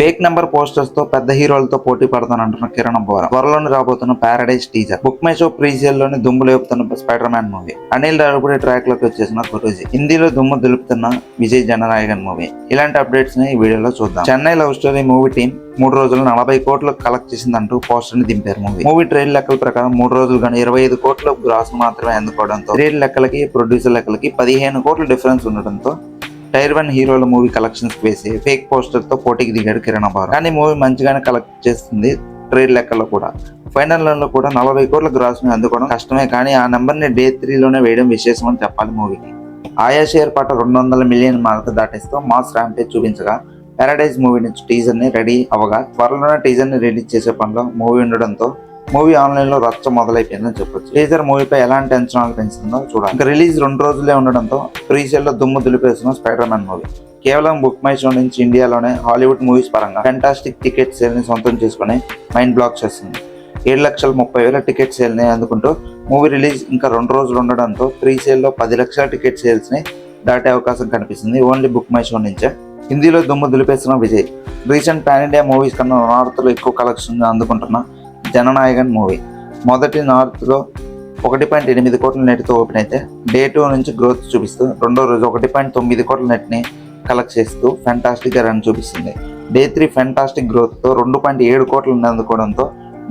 Fake number posters తో పెద్ద హీరోలతో పోటీ పడతానంటున్న కిరణ్ అబ్బవరం. త్వరలోనే రాబోతున్న Paradise teaser, book my show pre sale లోని దుమ్ము లేపుతున్న Spider Man movie, Anil Ravipudi track లోకి వచ్చేసిన గురూజీ, హిందీలో దుమ్ము దులుపుతున్న విజయ్ జననాయకన్ మూవీ. ఇలాంటి అప్డేట్స్ ని ఈ వీడియోలో చూద్దాం. Chennai love story movie team 3 రోజులు 40 కోట్లు కలెక్ట్ చేసిందంటూ పోస్టర్ ని దింపారు. మూవీ ట్రైల్ లెక్కల ప్రకారం 3 రోజులు గానీ 25 కోట్ల గ్రాస్ మాత్రమే అందుకోవడంతో ట్రైల్ లెక్కలకి ప్రొడ్యూసర్ లెక్కలకి 15 కోట్ల డిఫరెన్స్ ఉండడంతో టైర్ 1 హీరోల మూవీ కలెక్షన్స్ వేసి ఫేక్ పోస్టర్ తో పోటీకి దిగాడు కిరణ్ అబ్బవరం. కానీ మూవీ మంచిగానే కలెక్ట్ చేస్తుంది. ట్రేడ్ లెక్కల్లో కూడా ఫైనల్ రన్ లో కూడా 40 కోట్ల గ్రాస్ ని అందుకోవడం కష్టమే, కానీ ఆ నెంబర్ ని డే 3 లోనే వేయడం విశేషం అని చెప్పాలి. మూవీకి ఆయా షేర్ పాట 200 మిలియన్ మార్క్ దాటేస్తూ మాస్ ర్యాంపేజ్ చూపించగా, పారడైజ్ మూవీ నుంచి టీజర్ ని రెడీ అవగా త్వరలోనే టీజర్ ని రిలీజ్ చేసే పనిలో మూవీ ఉండడంతో మూవీ ఆన్లైన్ లో రచ్చ మొదలైపోయిందని చెప్పొచ్చు. టీజర్ మూవీపై ఎలాంటి అంచనాలు పెంచుతుందో చూడాలి. ఇంకా రిలీజ్ 2 రోజులే ఉండడంతో ప్రీ సేల్ లో దుమ్ము దులిపేసిన స్పైడర్ మ్యాన్ మూవీ కేవలం బుక్ మై షో నుంచి ఇండియాలోనే హాలీవుడ్ మూవీస్ పరంగా ఫెంటాస్టిక్ టికెట్ సేల్ ని సొంతం చేసుకుని మైండ్ బ్లాక్ చేస్తుంది. 7,30,000 టికెట్ సేల్ ని అందుకుంటూ మూవీ రిలీజ్ ఇంకా 2 రోజులు ఉండడంతో ప్రీ సేల్ లో 10 లక్షల టికెట్ సేల్స్ ని దాటే అవకాశం కనిపిస్తుంది. ఓన్లీ బుక్ మై షో నుంచే. హిందీలో దుమ్ము దులిపేసిన Vijay, recent pan India movies కన్నా నార్త్ లో ఎక్కువ కలెక్షన్ అందుకుంటున్న జననాయకన్ మూవీ మొదటి నార్త్ లో 1.8 కోట్ల నెట్ తో ఓపెన్ అయితే డే 2 నుంచి గ్రోత్ చూపిస్తూ రెండో రోజు 1.9 కోట్ల నెట్ ని కలెక్ట్ చేస్తూ ఫెంటాస్టిక్ గా రన్ చూపిస్తుంది. డే 3 ఫెంటాస్టిక్ గ్రోత్ తో 2.7 కోట్ల అందుకోవడంతో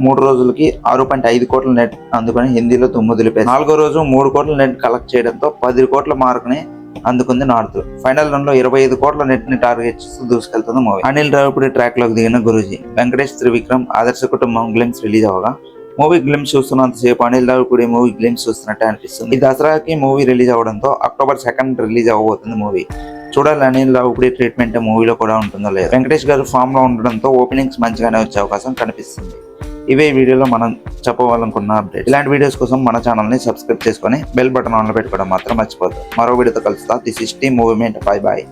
3 రోజులకి 6.5 కోట్ల నెట్ అందుకొని హిందీలో దుమ్ము దులిపేసి 4వ రోజు 3 కోట్ల నెట్ కలెక్ట్ చేయడంతో 10 కోట్ల మార్క్ ని అందుకుంది నార్త్. ఫైనల్ రన్ లో 25 కోట్ల నెట్ ని టార్గెట్ చేస్తూ దూసుకెళ్తుంది మూవీ. అనిల్ రావిపూడి ట్రాక్ లోకి దిగిన గురూజీ, వెంకటేష్ త్రివిక్రమ్ ఆదర్శ కుటుంబం గ్లిమ్స్ రిలీజ్ అవగా మూవీ గ్లిమ్స్ చూస్తున్నంతసేపు అనిల్ రావిపూడి మూవీ గ్లిమ్స్ చూస్తున్నట్టే అనిపిస్తుంది. ఈ దసరాకి మూవీ రిలీజ్ అవడంతో అక్టోబర్ 2 రిలీజ్ అవ్వబోతుంది మూవీ. చూడాలి అనిల్ రావిపూడి ట్రీట్మెంట్ మూవీలో కూడా ఉంటుందో లేదు. వెంకటేష్ గారు ఫామ్ లో ఉండడంతో ఓపెనింగ్స్ మంచిగానే వచ్చే అవకాశం కనిపిస్తుంది. ఇవే వీడియోలో మనం చెప్పవాలనుకున్న అప్డేట్. ఇలాంటి వీడియోస్ కోసం మన ఛానల్ ని సబ్స్క్రైబ్ చేసుకొని బెల్ బటన్ ఆన్ లో పెట్టుకోవడం మాత్రం మర్చిపోద్దు. మరో వీడియోతో కలుస్తా. This is team Moviement. Bye bye.